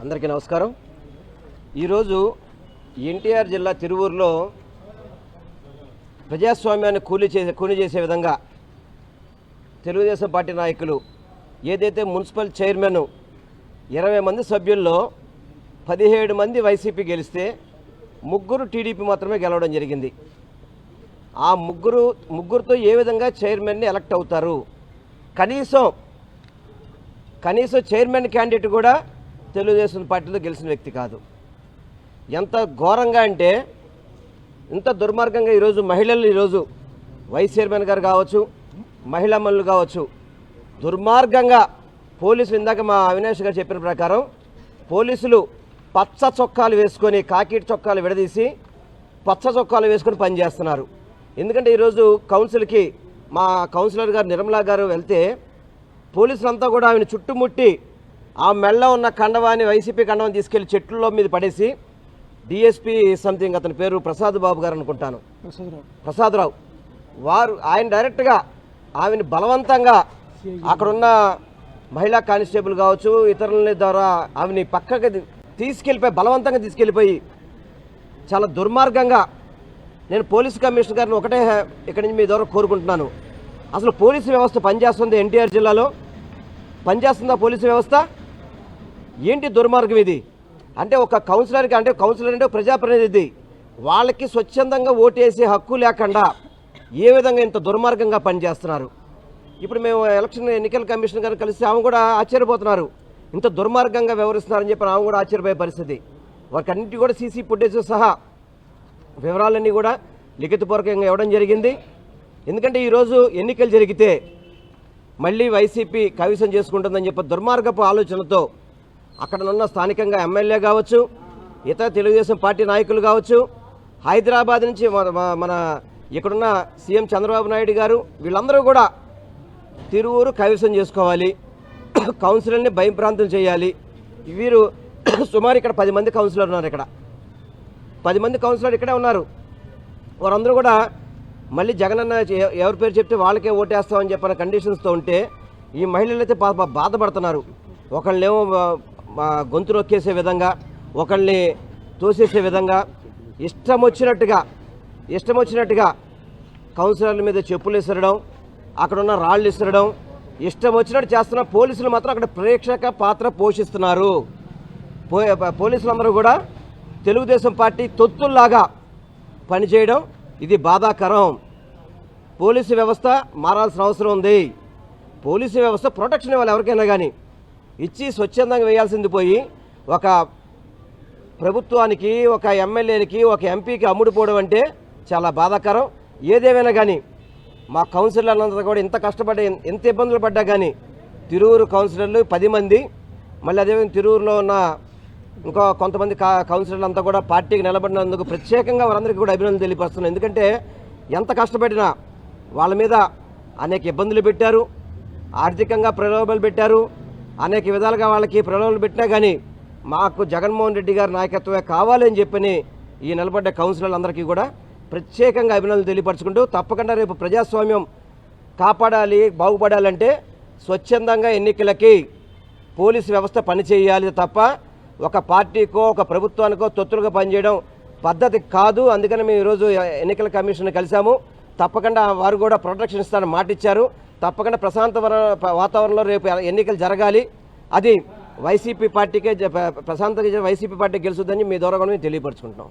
అందరికీ నమస్కారం। ఈరోజు ఎన్టీఆర్ జిల్లా తిరువూరులో ప్రజాస్వామ్యాన్ని కూలి చేసే విధంగా తెలుగుదేశం పార్టీ నాయకులు ఏదైతే మున్సిపల్ చైర్మన్ 20 మంది సభ్యుల్లో 17 మంది వైసీపీ గెలిస్తే ముగ్గురు టీడీపీ మాత్రమే గెలవడం జరిగింది। ఆ ముగ్గురుతో ఏ విధంగా చైర్మన్ని ఎలక్ట్ అవుతారు? కనీసం చైర్మన్ క్యాండిడేట్ కూడా తెలుగుదేశం పార్టీలో గెలిచిన వ్యక్తి కాదు। ఎంత ఘోరంగా అంటే ఇంత దుర్మార్గంగా ఈరోజు మహిళలు ఈరోజు వైస్ చైర్మన్ గారు కావచ్చు, మహిళా మనులు కావచ్చు, దుర్మార్గంగా పోలీసులు ఇందాక మా అవినాష్ గారు చెప్పిన ప్రకారం పోలీసులు పచ్చ చొక్కాలు వేసుకొని కాకి చొక్కాలు విడదీసి పచ్చ చొక్కాలు వేసుకొని పనిచేస్తున్నారు। ఎందుకంటే ఈరోజు కౌన్సిల్కి మా కౌన్సిలర్ గారు నిర్మలా గారు వెళ్తే పోలీసులంతా కూడా ఆమెను చుట్టుముట్టి ఆ మెళ్ళ ఉన్న కండవాన్ని వైసీపీ కండవాన్ని తీసుకెళ్లి చెట్లలో మీద పడేసి డిఎస్పీ సంథింగ్ అతని పేరు ప్రసాద్ బాబు గారు అనుకుంటాను, ప్రసాదరావు వారు ఆయన డైరెక్ట్గా ఆమెను బలవంతంగా అక్కడున్న మహిళా కానిస్టేబుల్ కావచ్చు ఇతరుల ద్వారా ఆమెని పక్కకి బలవంతంగా తీసుకెళ్ళిపోయి చాలా దుర్మార్గంగా నేను పోలీస్ కమిషనర్ గారిని ఒకటే ఇక్కడి నుంచి మీ ద్వారా కోరుకుంటున్నాను, అసలు పోలీసు వ్యవస్థ పనిచేస్తుంది ఎన్టీఆర్ జిల్లాలో పనిచేస్తుందా పోలీసు వ్యవస్థ? ఏంటి దుర్మార్గం ఇది? అంటే ఒక కౌన్సిలర్కి అంటే కౌన్సిలర్ అంటే ప్రజాప్రతినిధి వాళ్ళకి స్వచ్ఛందంగా ఓటేసే హక్కు లేకుండా ఏ విధంగా ఇంత దుర్మార్గంగా పనిచేస్తున్నారు? ఇప్పుడు మేము ఎన్నికల కమిషన్ గారు కలిసి ఆమె కూడా ఆశ్చర్యపోతున్నారు, ఇంత దుర్మార్గంగా వ్యవహరిస్తున్నారని చెప్పి ఆమె కూడా ఆశ్చర్యపోయే పరిస్థితి। వారికి అన్నింటి కూడా సీసీ ఫుటేజ్ సహా వివరాలన్నీ కూడా లిఖితపూర్వకంగా ఇవ్వడం జరిగింది। ఎందుకంటే ఈరోజు ఎన్నికలు జరిగితే మళ్ళీ వైసీపీ కవిసం చేసుకుంటుందని చెప్పి దుర్మార్గపు ఆలోచనతో అక్కడ ఉన్న స్థానికంగా ఎమ్మెల్యే కావచ్చు, ఇతర తెలుగుదేశం పార్టీ నాయకులు కావచ్చు, హైదరాబాద్ నుంచి మన ఇక్కడున్న సీఎం చంద్రబాబు నాయుడు గారు వీళ్ళందరూ కూడా తిరువూరు కవిసం చేసుకోవాలి, కౌన్సిలర్ని భయప్రాంతం చేయాలి। వీరు సుమారు ఇక్కడ 10 మంది కౌన్సిలర్ ఉన్నారు, ఇక్కడ 10 మంది కౌన్సిలర్ ఇక్కడే ఉన్నారు। వారందరూ కూడా మళ్ళీ జగనన్న ఎవరి పేరు చెప్తే వాళ్ళకే ఓటేస్తామని చెప్పిన కండిషన్స్తో ఉంటే ఈ మహిళలు అయితే బాధపడుతున్నారు। ఒకళ్ళనేమో గొంతు నొక్కేసే విధంగా, ఒకళ్ళని తోసేసే విధంగా, ఇష్టం వచ్చినట్టుగా కౌన్సిలర్ల మీద చెప్పులు విసరడం, అక్కడున్న రాళ్ళు విసరడం, ఇష్టం వచ్చినట్టు చేస్తున్న పోలీసులు మాత్రం అక్కడ ప్రేక్షక పాత్ర పోషిస్తున్నారు। పోలీసులందరూ కూడా తెలుగుదేశం పార్టీ తొత్తుల్లాగా పనిచేయడం ఇది బాధాకరం। పోలీసు వ్యవస్థ మారాల్సిన అవసరం ఉంది। పోలీసు వ్యవస్థ ప్రొటెక్షన్ ఇవ్వాలి ఎవరికైనా కానీ, ఇచ్చి స్వచ్ఛందంగా వేయాల్సింది పోయి ఒక ప్రభుత్వానికి, ఒక ఎమ్మెల్యేలకి, ఒక ఎంపీకి అమ్ముడుపోవడం అంటే చాలా బాధాకరం। ఏదేమైనా కానీ మా కౌన్సిలర్లంతా కూడా ఇంత కష్టపడి ఎంత ఇబ్బందులు పడ్డా కానీ తిరువూరు కౌన్సిలర్లు 10 మంది, మళ్ళీ అదేవిధంగా తిరువూరులో ఉన్న ఇంకో కొంతమంది కౌన్సిలర్లు అంతా కూడా పార్టీకి నిలబడినందుకు ప్రత్యేకంగా వారందరికీ కూడా అభినందనలు తెలియపరుస్తున్నాను। ఎందుకంటే ఎంత కష్టపడినా వాళ్ళ మీద అనేక ఇబ్బందులు పెట్టారు, ఆర్థికంగా ప్రలోభాలు పెట్టారు, అనేక విధాలుగా వాళ్ళకి ప్రలోభాలు పెట్టినా కానీ మాకు జగన్మోహన్ రెడ్డి గారి నాయకత్వమే కావాలని చెప్పని ఈ నిలబడ్డ కౌన్సిలర్లందరికీ కూడా ప్రత్యేకంగా అభినందనలు తెలియపరచుకుంటూ తప్పకుండా రేపు ప్రజాస్వామ్యం కాపాడాలి, బాగుపడాలంటే స్వచ్ఛందంగా ఎన్నికలకి పోలీసు వ్యవస్థ పనిచేయాలి తప్ప ఒక పార్టీకో ఒక ప్రభుత్వానికో తొత్తులుగా పనిచేయడం పద్ధతి కాదు। అందుకని మేము ఈరోజు ఎన్నికల కమిషన్ కలిసాము, తప్పకుండా వారు కూడా ప్రొటెక్షన్ ఇస్తారని మాట ఇచ్చారు। తప్పకుండా ప్రశాంత వాతావరణంలో రేపు ఎన్నికలు జరగాలి, అది వైసీపీ పార్టీకే ప్రశాంతంగా వైసీపీ పార్టీ గెలుస్తుందని మీ ద్వారా కూడా మేము తెలియపరచుకుంటున్నాం।